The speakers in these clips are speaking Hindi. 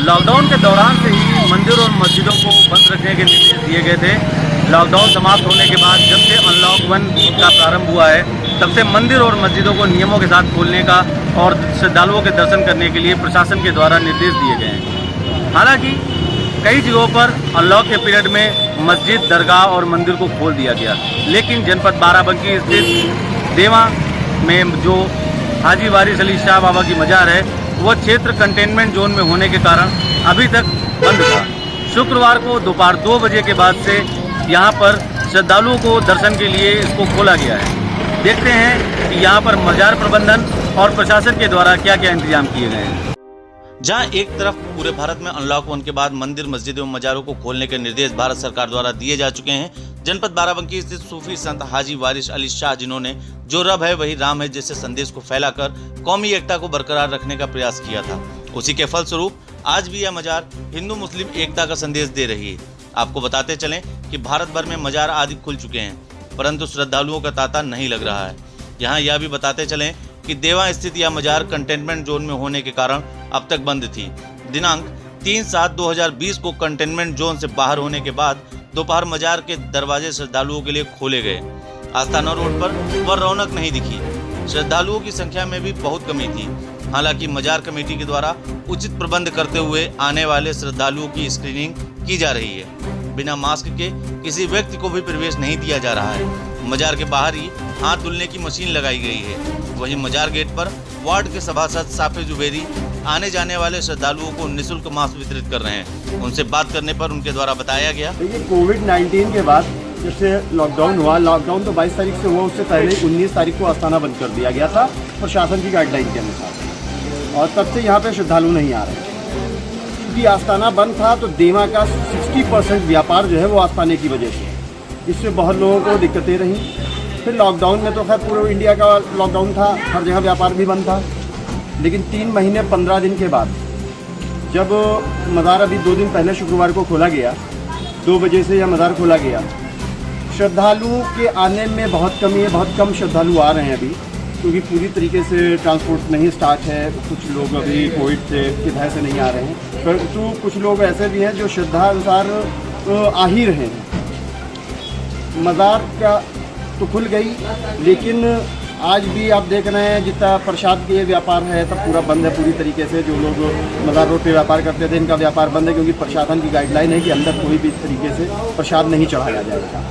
लॉकडाउन के दौरान से ही मंदिर और मस्जिदों को बंद रखने के निर्देश दिए गए थे। लॉकडाउन समाप्त होने के बाद जब से अनलॉक 1 का प्रारंभ हुआ है, तब से मंदिर और मस्जिदों को नियमों के साथ खोलने का और श्रद्धालुओं के दर्शन करने के लिए प्रशासन के द्वारा निर्देश दिए गए हैं। हालांकि कई जगहों पर अनलॉक के पीरियड में मस्जिद, दरगाह और मंदिर को खोल दिया गया, लेकिन जनपद बाराबंकी स्थित देवा में जो हाजी वारिस अली शाह बाबा की मजार है, वह क्षेत्र कंटेनमेंट जोन में होने के कारण अभी तक बंद था। शुक्रवार को दोपहर 2 बजे के बाद से यहाँ पर श्रद्धालुओं को दर्शन के लिए इसको खोला गया है। देखते हैं कि यहाँ पर मजार प्रबंधन और प्रशासन के द्वारा क्या क्या इंतजाम किए गए हैं। जहां एक तरफ पूरे भारत में अनलॉक 1 के बाद मंदिर, मस्जिद एवं मजारों को खोलने के निर्देश भारत सरकार द्वारा दिए जा चुके हैं, जनपद बाराबंकी स्थित सूफी संत हाजी वारिस अली शाह, जिन्होंने जो रब है वही राम है जैसे संदेश को फैलाकर कौमी एकता को बरकरार रखने का प्रयास किया था, उसी के फलस्वरूप आज भी यह मजार हिंदू मुस्लिम एकता का संदेश दे रही है। आपको बताते चलें कि भारत भर में मजार आदि खुल चुके हैं, परंतु श्रद्धालुओं का तांता नहीं लग रहा है। यहाँ यह भी बताते चलें कि देवा स्थित यह मजार कंटेनमेंट जोन में होने के कारण अब तक बंद थी। दिनांक 3/7/2020 को कंटेनमेंट जोन से बाहर होने के बाद दोपहर मजार के दरवाजे श्रद्धालुओं के लिए खोले गए। आस्थाना रोड पर वह रौनक नहीं दिखी। श्रद्धालुओं की संख्या में भी बहुत कमी थी। हालांकि मजार कमेटी के द्वारा उचित प्रबंध करते हुए आने वाले श्रद्धालुओं की स्क्रीनिंग की जा रही है। बिना मास्क के किसी व्यक्ति को भी प्रवेश नहीं दिया जा रहा है। मजार के बाहर ही हाथ धुलने की मशीन लगाई गई है। वहीं मजार गेट पर वार्ड के सभासद साफे जुबेरी आने जाने वाले श्रद्धालुओं को निःशुल्क मास्क वितरित कर रहे हैं। उनसे बात करने पर उनके द्वारा बताया गया, देखिए कोविड-19 के बाद जब से लॉकडाउन हुआ, लॉकडाउन तो 22 तारीख से हुआ, उससे पहले 19 तारीख को आस्थाना बंद कर दिया गया था प्रशासन की गाइडलाइन के अनुसार, और तब से यहाँ पे श्रद्धालु नहीं आ रहे। क्योंकि आस्थाना बंद था तो देवा का 60% व्यापार जो है वो आस्थाने की वजह से, इससे बहुत लोगों को दिक्कतें रहीं। फिर लॉकडाउन में तो खैर पूरे इंडिया का लॉकडाउन था, हर जगह व्यापार भी बंद था। लेकिन 3 महीने 15 दिन के बाद जब मज़ार अभी 2 दिन पहले शुक्रवार को खोला गया, 2 बजे से यह मज़ार खोला गया, श्रद्धालुओं के आने में बहुत कमी है। बहुत कम श्रद्धालु आ रहे हैं अभी, क्योंकि पूरी तरीके से ट्रांसपोर्ट नहीं स्टार्ट है। कुछ लोग अभी कोविड की वजह से नहीं आ रहे हैं, परंतु कुछ लोग ऐसे भी हैं जो श्रद्धा अनुसार आ ही रहे हैं। मज़ार का तो खुल गई, लेकिन आज भी आप देख रहे हैं जितना प्रसाद के व्यापार है तब पूरा बंद है पूरी तरीके से। जो लोग मज़ार रोड पे व्यापार करते थे, इनका व्यापार बंद है, क्योंकि प्रशासन की गाइडलाइन है कि अंदर कोई भी तरीके से प्रसाद नहीं चढ़ाया जाएगा।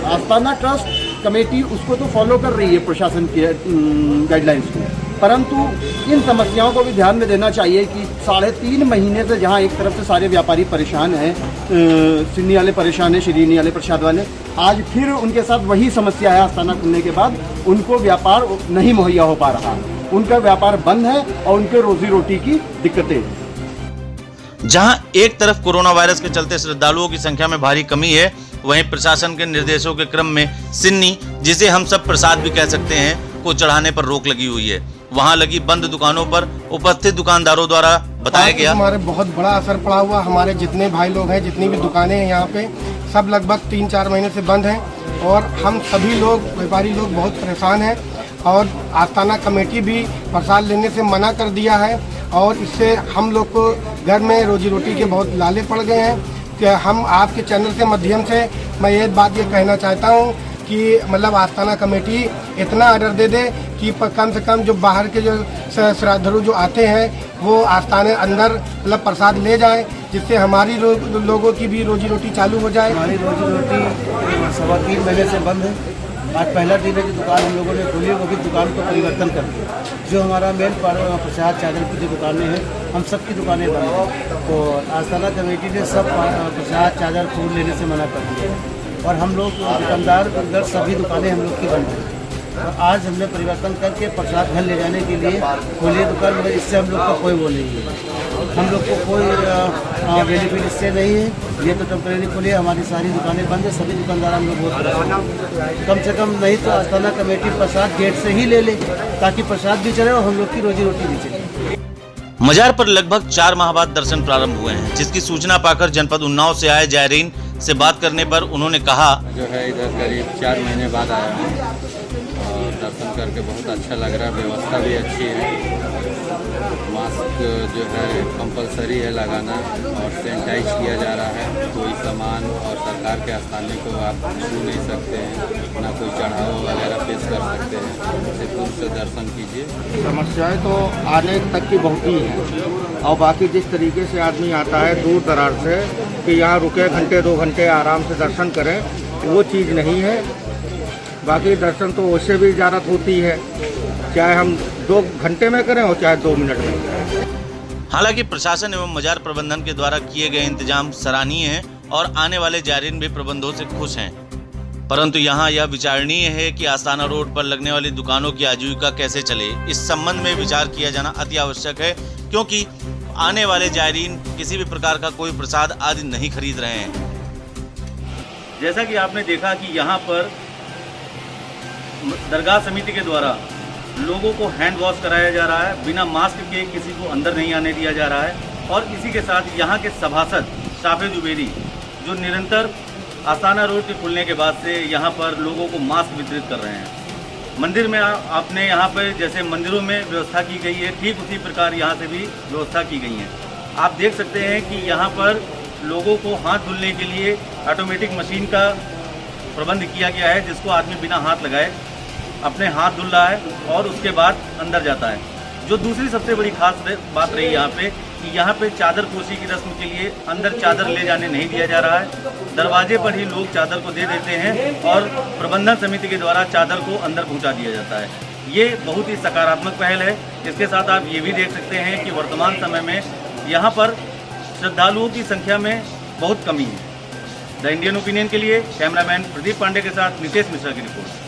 आस्थाना ट्रस्ट कमेटी उसको तो फॉलो कर रही है प्रशासन की गाइडलाइंस को, परंतु इन समस्याओं को भी ध्यान में देना चाहिए कि 3.5 महीने से जहां एक तरफ से सारे व्यापारी परेशान हैं, सिन्नी वाले परेशान हैं, श्रीनी वाले प्रसाद वाले, आज फिर उनके साथ वही समस्या है। आस्थाना खुलने के बाद उनको व्यापार नहीं मुहैया हो पा रहा, उनका व्यापार बंद है और उनके रोजी रोटी की दिक्कतें हैं। जहां एक तरफ कोरोना वायरस के चलते श्रद्धालुओं की संख्या में भारी कमी है, वहीं प्रशासन के निर्देशों के क्रम में सिन्नी, जिसे हम सब प्रसाद भी कह सकते हैं, को चढ़ाने पर रोक लगी हुई है। वहां लगी बंद दुकानों पर उपस्थित दुकानदारों द्वारा बताया गया, हमारे बहुत बड़ा असर पड़ा हुआ। हमारे जितने भाई लोग हैं, जितनी भी दुकानें हैं यहाँ पे, सब लगभग 3-4 महीने से बंद हैं और हम सभी लोग, व्यापारी लोग बहुत परेशान हैं। और आस्थाना कमेटी भी प्रसाद लेने से मना कर दिया है और इससे हम लोग को घर में रोजी रोटी के बहुत लाले पड़ गए हैं। कि हम आपके चैनल के माध्यम से मैं ये बात कहना चाहता हूँ कि मतलब आस्थाना कमेटी इतना ऑर्डर दे दे कि कम से कम जो बाहर के जो श्रद्धालु जो आते हैं वो आस्थाने अंदर मतलब प्रसाद ले जाए, जिससे हमारी लोगों की भी रोजी रोटी चालू हो जाए। हमारी रोजी रोटी 3.25 महीने से बंद है। आज पहला दिन है कि दुकान हम लोगों ने खोली, वो भी दुकान को परिवर्तन कर दिया। जो हमारा मेन प्रसाद चादर की जो दुकानें हैं, हम सब की दुकानें बंद हैं। तो आस्थाना कमेटी ने सब प्रसाद चादर फूल लेने से मना कर दिया और हम लोग दुकानदार अंदर सभी दुकानें हम लोग की बंद हैं। और आज हमने परिवर्तन करके प्रसाद घर ले जाने के लिए खोली दुकान, मगर इससे हम लोग का कोई वो नहीं है। हम लोग को कोई बेनिफिट इससे नहीं है। ये तो टेम्परेरी खोली, हमारी सारी दुकानें बंद है, सभी दुकानदार हम लोग बहुत परेशान। कम से कम नहीं तो आस्थाना कमेटी प्रसाद गेट से ही ले ले, ताकि प्रसाद भी चले और हम लोग की रोजी रोटी भी चले। मजार पर लगभग 4 माह बाद दर्शन प्रारंभ हुए हैं, जिसकी सूचना पाकर जनपद उन्नाव से आए जायरीन से बात करने पर उन्होंने कहा, जो है इधर करीब 4 महीने बाद आया हूँ और दर्शन करके बहुत अच्छा लग रहा है। व्यवस्था भी अच्छी है। मास्क जो है कंपलसरी है लगाना और सैनिटाइज किया जा रहा है। कोई सामान और सरकार के आस्थाने को आप छू नहीं सकते हैं, ना कोई चढ़ावा वगैरह पेश कर सकते हैं। सिर्फ दूर से दर्शन कीजिए। समस्याएं तो आने तक की बहुत ही हैं और बाकी जिस तरीके से आदमी आता है दूर दराज से कि यहाँ रुके घंटे 2 घंटे आराम से दर्शन करें, वो चीज़ नहीं है। बाकी दर्शन तो उससे भी इजारत होती है, चाहे हम 2 घंटे में करें और चाहे 2 मिनट में करें। हालांकि प्रशासन एवं मजार प्रबंधन के द्वारा किए गए इंतजाम सराहनीय हैं और आने वाले जायरीन भी प्रबंधों से खुश हैं, परंतु यहाँ यह विचारणीय है कि आस्ताना रोड पर लगने वाली दुकानों की आजीविका कैसे चले। इस संबंध में विचार किया जाना अति आवश्यक है, क्योंकि आने वाले जायरीन किसी भी प्रकार का कोई प्रसाद आदि नहीं खरीद रहे हैं। जैसा कि आपने देखा कि यहाँ पर दरगाह समिति के द्वारा लोगों को हैंड वॉश कराया जा रहा है, बिना मास्क के किसी को अंदर नहीं आने दिया जा रहा है। और इसी के साथ यहाँ के सभासद शाफे जुबेरी जो निरंतर आस्ताना रोड के खुलने के बाद से यहाँ पर लोगों को मास्क वितरित कर रहे हैं। मंदिर में आपने यहाँ पर जैसे मंदिरों में व्यवस्था की गई है, ठीक उसी प्रकार यहाँ से भी व्यवस्था की गई है। आप देख सकते हैं कि यहाँ पर लोगों को हाथ धुलने के लिए ऑटोमेटिक मशीन का प्रबंध किया गया है, जिसको आदमी बिना हाथ लगाए अपने हाथ धुल रहा है और उसके बाद अंदर जाता है। जो दूसरी सबसे बड़ी खास बात रही यहाँ पे कि यहाँ पे चादर पोशी की रस्म के लिए अंदर चादर ले जाने नहीं दिया जा रहा है। दरवाजे पर ही लोग चादर को दे देते हैं और प्रबंधन समिति के द्वारा चादर को अंदर पहुँचा दिया जाता है। ये बहुत ही सकारात्मक पहल है। इसके साथ आप ये भी देख सकते हैं कि वर्तमान समय में यहाँ पर श्रद्धालुओं की संख्या में बहुत कमी है। द इंडियन ओपिनियन के लिए कैमरामैन प्रदीप पांडे के साथ नितेश मिश्रा की रिपोर्ट।